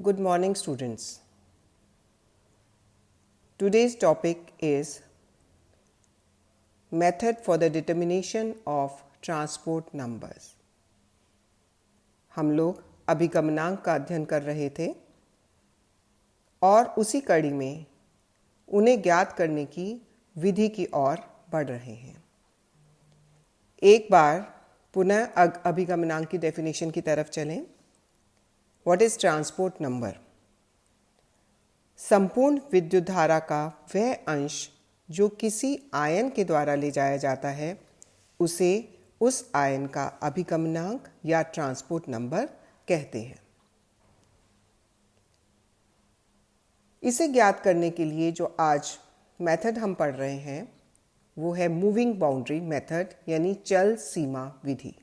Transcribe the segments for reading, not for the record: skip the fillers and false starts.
Good morning, students. Today's topic is method for the determination of transport numbers. हम लोग अभिगमनांक का अध्ययन कर रहे थे और उसी कड़ी में उन्हें ज्ञात करने की विधि की ओर बढ़ रहे हैं। एक बार पुनः अभिगमनांक की डेफिनेशन की तरफ चलें। What is transport number? संपूर्ण विद्युत धारा का वह अंश जो किसी आयन के द्वारा ले जाया जाता है उसे उस आयन का अभिगमनांक या ट्रांसपोर्ट नंबर कहते हैं। इसे ज्ञात करने के लिए जो आज मेथड हम पढ़ रहे हैं वो है मूविंग बाउंड्री मेथड यानी चल सीमा विधि।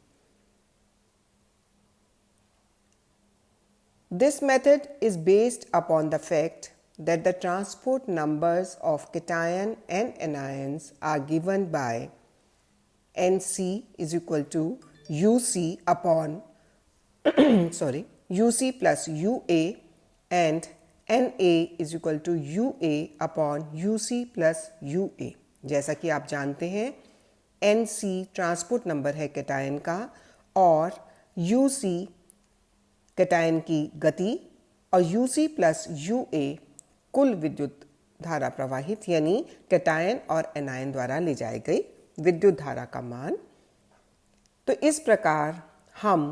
This method is based upon the fact that the transport numbers of cation and anions are given by Nc is equal to Uc upon Uc plus Ua and Na is equal to Ua upon Uc plus Ua। जैसा कि आप जानते हैं Nc transport number है cation का और Uc cation की गति और Uc प्लस Ua कुल विद्युत धारा प्रवाहित यानी कैटायन और एनायन द्वारा ले जाई गई विद्युत धारा का मान। तो इस प्रकार हम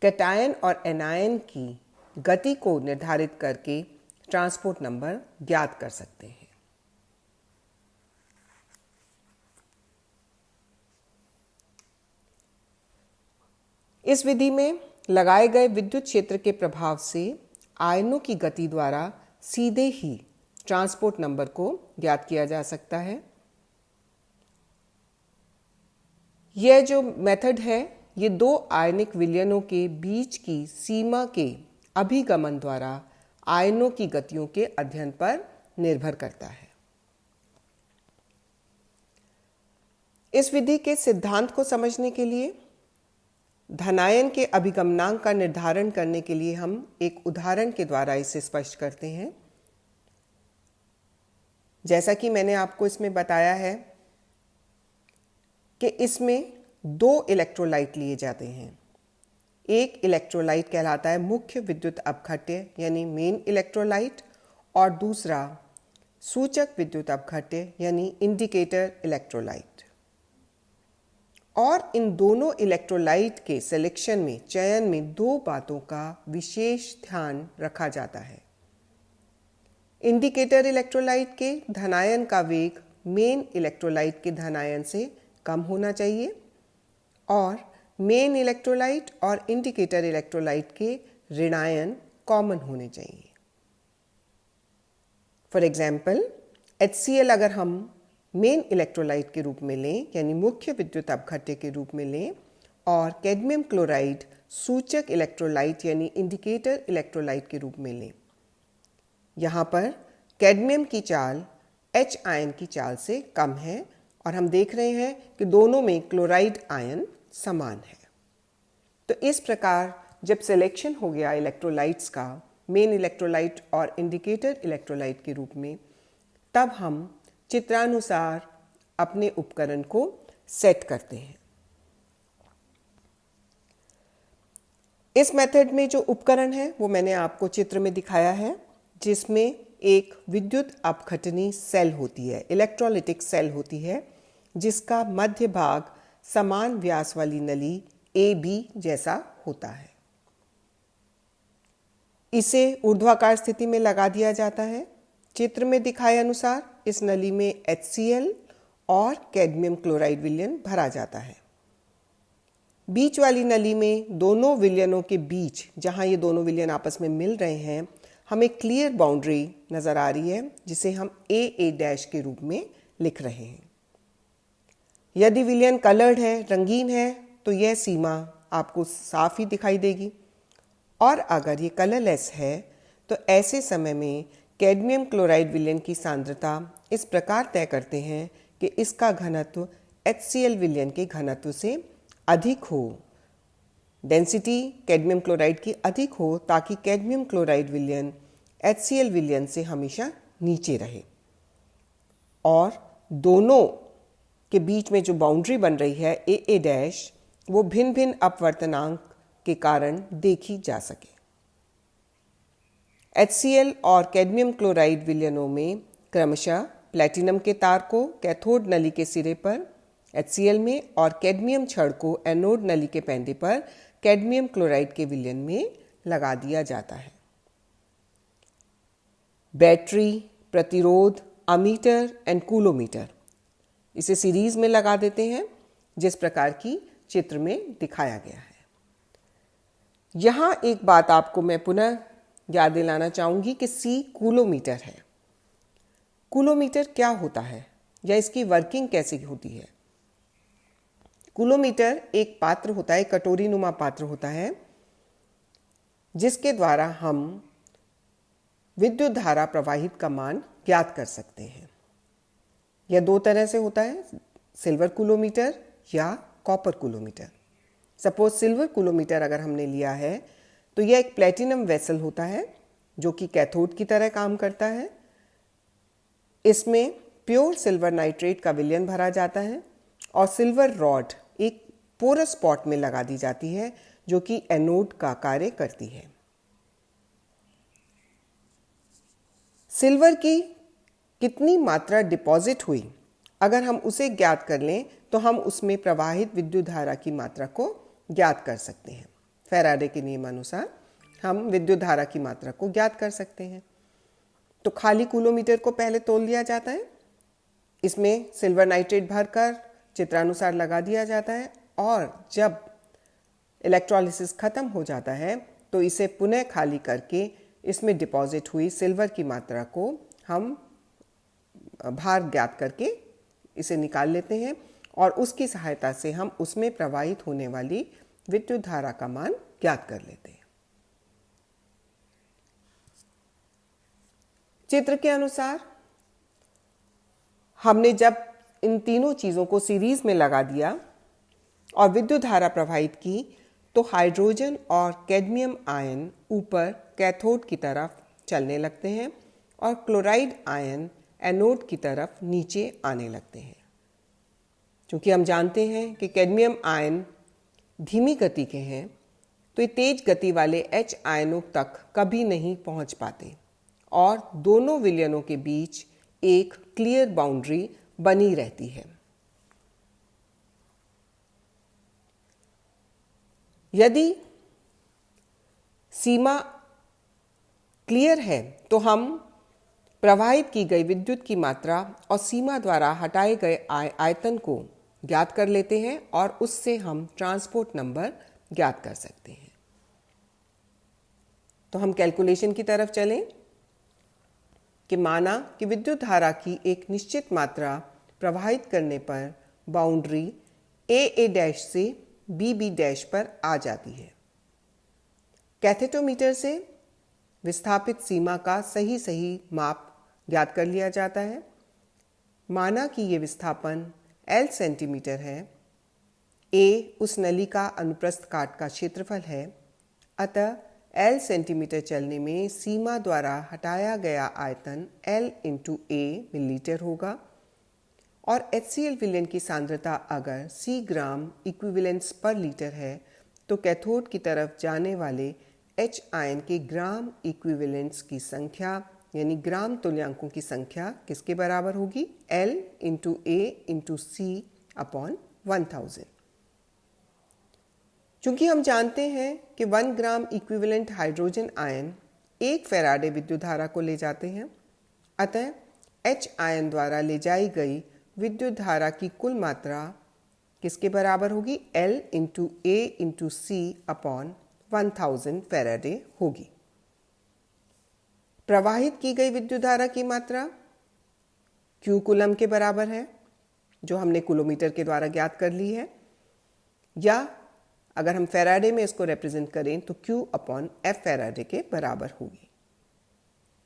कैटायन और एनायन की गति को निर्धारित करके ट्रांसपोर्ट नंबर ज्ञात कर सकते हैं। इस विधि में लगाए गए विद्युत क्षेत्र के प्रभाव से आयनों की गति द्वारा सीधे ही ट्रांसपोर्ट नंबर को ज्ञात किया जा सकता है। यह जो मेथड है ये दो आयनिक विलयनों के बीच की सीमा के अभिगमन द्वारा आयनों की गतियों के अध्ययन पर निर्भर करता है। इस विधि के सिद्धांत को समझने के लिए धनायन के अभिगमनांक का निर्धारण करने के लिए हम एक उदाहरण के द्वारा इसे स्पष्ट करते हैं। जैसा कि मैंने आपको इसमें बताया है कि इसमें दो इलेक्ट्रोलाइट लिए जाते हैं। एक इलेक्ट्रोलाइट कहलाता है मुख्य विद्युत अपघट्य यानी मेन इलेक्ट्रोलाइट और दूसरा सूचक विद्युत अपघट्य यानी इंडिकेटर इलेक्ट्रोलाइट। और इन दोनों इलेक्ट्रोलाइट के सिलेक्शन में चयन में दो बातों का विशेष ध्यान रखा जाता है। इंडिकेटर इलेक्ट्रोलाइट के धनायन का वेग मेन इलेक्ट्रोलाइट के धनायन से कम होना चाहिए और मेन इलेक्ट्रोलाइट और इंडिकेटर इलेक्ट्रोलाइट के ऋणायन कॉमन होने चाहिए। फॉर एग्जाम्पल HCl अगर हम मेन इलेक्ट्रोलाइट के रूप में लें यानी मुख्य विद्युत अपघट्य के रूप में लें और कैडमियम क्लोराइड सूचक इलेक्ट्रोलाइट यानी इंडिकेटर इलेक्ट्रोलाइट के रूप में लें। यहाँ पर कैडमियम की चाल H आयन की चाल से कम है और हम देख रहे हैं कि दोनों में क्लोराइड आयन समान है। तो इस प्रकार जब सिलेक्शन हो गया इलेक्ट्रोलाइट्स का मेन इलेक्ट्रोलाइट और इंडिकेटर इलेक्ट्रोलाइट के रूप में तब हम चित्रानुसार अपने उपकरण को सेट करते हैं। इस मेथड में जो उपकरण है वो मैंने आपको चित्र में दिखाया है जिसमें एक विद्युत अपघटनी सेल होती है, इलेक्ट्रोलिटिक सेल होती है जिसका मध्य भाग समान व्यास वाली नली AB जैसा होता है। इसे ऊर्ध्वाकार स्थिति में लगा दिया जाता है। चित्र में दिखाए अनुसार इस नली में HCl और कैडमियम क्लोराइड विलयन भरा जाता है। बीच वाली नली में दोनों विलयनों के बीच जहां ये दोनों विलयन आपस में मिल रहे हैं हमें क्लियर बाउंड्री नजर आ रही है जिसे हम AA डैश के रूप में लिख रहे हैं। यदि विलयन कलर्ड है, रंगीन है तो यह सीमा आपको साफ ही दिखाई देगी और अगर ये कलरलेस है तो ऐसे समय में कैडमियम क्लोराइड विलयन की सांद्रता इस प्रकार तय करते हैं कि इसका घनत्व HCl विलयन के घनत्व से अधिक हो डेंसिटी कैडमियम क्लोराइड की अधिक हो ताकि कैडमियम क्लोराइड विलयन HCl विलयन से हमेशा नीचे रहे और दोनों के बीच में जो बाउंड्री बन रही है AA डैश वो भिन्न भिन्न अपवर्तनांक के कारण देखी जा सके। HCl और कैडमियम क्लोराइड विलयनों में क्रमशः प्लैटिनम के तार को कैथोड नली के सिरे पर HCl में और कैडमियम छड़ को एनोड नली के पैंडे पर कैडमियम क्लोराइड के विलयन में लगा दिया जाता है। बैटरी, प्रतिरोध, अमीटर एंड कूलोमीटर इसे सीरीज में लगा देते हैं जिस प्रकार की चित्र में दिखाया गया है। यहाँ एक बात आपको मैं पुनः याद दिलाना चाहूँगी कि C कूलोमीटर है। कूलोमीटर क्या होता है या इसकी वर्किंग कैसे होती है? कूलोमीटर एक पात्र होता है, कटोरी नुमा पात्र होता है जिसके द्वारा हम विद्युत धारा प्रवाहित का मान ज्ञात कर सकते हैं। यह दो तरह से होता है, सिल्वर कूलोमीटर या कॉपर कूलोमीटर। सपोज सिल्वर कूलोमीटर अगर हमने लिया है तो यह एक प्लैटिनम वेसल होता है जो कि कैथोड की तरह काम करता है। इसमें प्योर सिल्वर नाइट्रेट का विलयन भरा जाता है और सिल्वर रॉड एक पोरस स्पॉट में लगा दी जाती है जो कि एनोड का कार्य करती है। सिल्वर की कितनी मात्रा डिपॉजिट हुई अगर हम उसे ज्ञात कर लें तो हम उसमें प्रवाहित विद्युत धारा की मात्रा को ज्ञात कर सकते हैं। फैराडे के नियमानुसार हम विद्युत धारा की मात्रा को ज्ञात कर सकते हैं। तो खाली कूलोमीटर को पहले तोल दिया जाता है, इसमें सिल्वर नाइट्रेट भरकर चित्रानुसार लगा दिया जाता है और जब इलेक्ट्रोलिसिस खत्म हो जाता है तो इसे पुनः खाली करके इसमें डिपॉजिट हुई सिल्वर की मात्रा को हम भार ज्ञात करके इसे निकाल लेते हैं और उसकी सहायता से हम उसमें प्रवाहित होने वाली विद्युत धारा का मान ज्ञात कर लेते हैं। चित्र के अनुसार हमने जब इन तीनों चीज़ों को सीरीज में लगा दिया और विद्युत धारा प्रवाहित की तो हाइड्रोजन और कैडमियम आयन ऊपर कैथोड की तरफ चलने लगते हैं और क्लोराइड आयन एनोड की तरफ नीचे आने लगते हैं। क्योंकि हम जानते हैं कि कैडमियम आयन धीमी गति के हैं तो ये तेज गति वाले H आयनों तक कभी नहीं पहुंच पाते और दोनों विलयनों के बीच एक क्लियर बाउंड्री बनी रहती है। यदि सीमा क्लियर है तो हम प्रवाहित की गई विद्युत की मात्रा और सीमा द्वारा हटाए गए आयतन को ज्ञात कर लेते हैं और उससे हम ट्रांसपोर्ट नंबर ज्ञात कर सकते हैं। तो हम कैलकुलेशन की तरफ चलें कि माना कि विद्युत धारा की एक निश्चित मात्रा प्रवाहित करने पर बाउंड्री AA डैश से BB डैश पर आ जाती है। कैथेटोमीटर से विस्थापित सीमा का सही माप ज्ञात कर लिया जाता है। माना कि ये विस्थापन L सेंटीमीटर है, A उस नली का अनुप्रस्थ काट का क्षेत्रफल है, अतः L सेंटीमीटर चलने में सीमा द्वारा हटाया गया आयतन L × A मिलीलीटर होगा और HCl विलयन की सांद्रता अगर C ग्राम इक्विवेलेंट्स पर लीटर है तो कैथोड की तरफ जाने वाले H आयन के ग्राम इक्विवेलेंट्स की संख्या यानी ग्राम तुल्यांकों की संख्या किसके बराबर होगी? L × A × C upon 1000। चूंकि हम जानते हैं कि 1 gram equivalent hydrogen ion 1 Faraday विद्युत धारा को ले जाते हैं, अतः H आयन द्वारा ले जाई गई विद्युत धारा की कुल मात्रा किसके बराबर होगी? L × A × C upon 1000 Faraday होगी। प्रवाहित की गई विद्युत धारा की मात्रा Q कूलम के बराबर है जो हमने कूलोमीटर के द्वारा ज्ञात कर ली है, या अगर हम फैराडे में इसको रिप्रेजेंट करें तो Q अपॉन F फैराडे के बराबर होगी।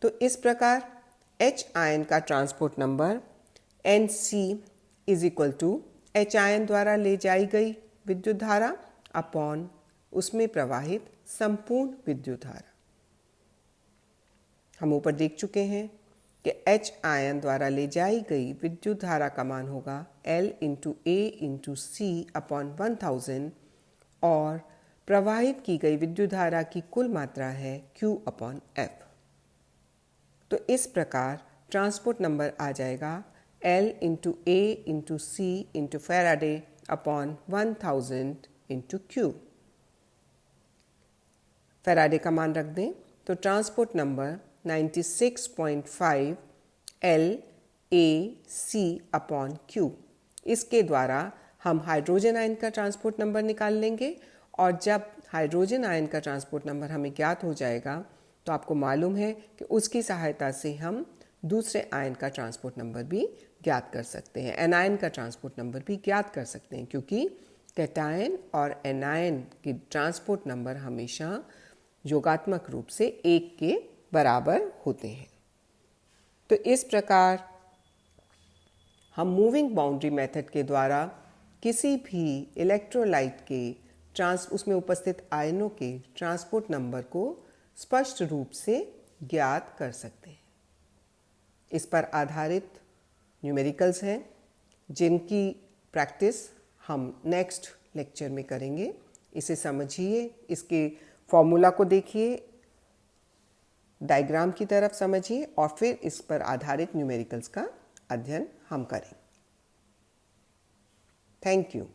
तो इस प्रकार H आयन का transport number NC is equal to H ion द्वारा ले जाई गई विद्युत धारा अपॉन उसमें प्रवाहित संपूर्ण विद्युत धारा। हम ऊपर देख चुके हैं कि H आयन द्वारा ले जाई गई विद्युत धारा का मान होगा L into A into C upon 1000 और प्रवाहित की गई विद्युत धारा की कुल मात्रा है Q अपॉन F। तो इस प्रकार ट्रांसपोर्ट नंबर आ जाएगा L into A into C into Faraday upon 1000 into Q। Faraday का मान रख दें तो transport number 96.5 L A C upon Q। इसके द्वारा हम हाइड्रोजन आयन का ट्रांसपोर्ट नंबर निकाल लेंगे और जब हाइड्रोजन आयन का ट्रांसपोर्ट नंबर हमें ज्ञात हो जाएगा तो आपको मालूम है कि उसकी सहायता से हम दूसरे आयन का ट्रांसपोर्ट नंबर भी ज्ञात कर सकते हैं, एनायन का ट्रांसपोर्ट नंबर भी ज्ञात कर सकते हैं, क्योंकि कैटायन और एनायन के ट्रांसपोर्ट नंबर हमेशा योगात्मक रूप से 1 के बराबर होते हैं। तो इस प्रकार हम मूविंग बाउंड्री मेथड के द्वारा किसी भी इलेक्ट्रोलाइट के उसमें उपस्थित आयनों के ट्रांसपोर्ट नंबर को स्पष्ट रूप से ज्ञात कर सकते हैं। इस पर आधारित न्यूमेरिकल्स हैं जिनकी प्रैक्टिस हम नेक्स्ट लेक्चर में करेंगे। इसे समझिए, इसके फॉर्मूला को देखिए, डायग्राम की तरफ समझिए और फिर इस पर आधारित न्यूमेरिकल्स का अध्ययन हम करें। Thank you.